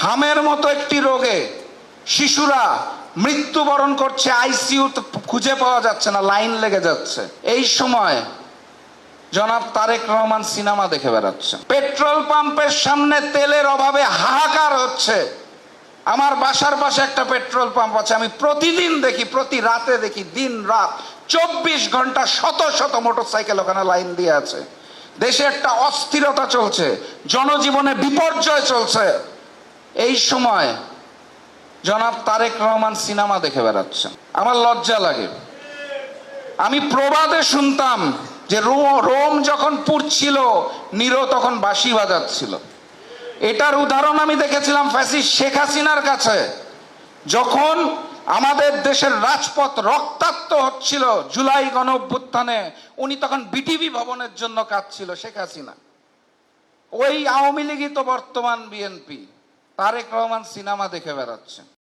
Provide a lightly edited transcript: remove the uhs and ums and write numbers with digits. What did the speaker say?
হামের মতো একটি রোগে শিশুরা মৃত্যুবরণ করছে, আইসিইউ খুঁজে পাওয়া যাচ্ছে না, লাইন লেগে যাচ্ছে। এই সময় জনাব তারেক রহমান সিনেমা দেখে বেড়াচ্ছেন। পেট্রোল পাম্পের সামনে তেলের অভাবে হাহাকার হচ্ছে। আমার বাসার পাশে একটা পেট্রোল পাম্প আছে, আমি প্রতিদিন দেখি, প্রতি রাতে দেখি, দিন রাত 24 ঘন্টা শত শত মোটরসাইকেল ওখানে লাইন দিয়ে আছে। দেশে একটা অস্থিরতা চলছে, জনজীবনে বিপর্যয় চলছে। এই সময় জনাব তারেক রহমান সিনেমা দেখে বেড়াচ্ছেন। আমার লজ্জা লাগে। আমি প্রবাদে শুনতাম যে রোম যখন পুড়ছিল, নিরো তখন বাঁশি বাজাচ্ছিল। এটার উদাহরণ আমি দেখেছিলাম ফ্যাসিস্ট শেখ হাসিনার কাছে, যখন আমাদের দেশের রাজপথ রক্তাক্ত হচ্ছিল জুলাই গণ অভ্যুত্থানে, উনি তখন বিটিভি ভবনের জন্য কাঁদছিল শেখ হাসিনা। ওই আওয়ামী লীগই তো বর্তমান বিএনপি। তারেক রহমান সিনেমা দেখে বেড়াচ্ছেন।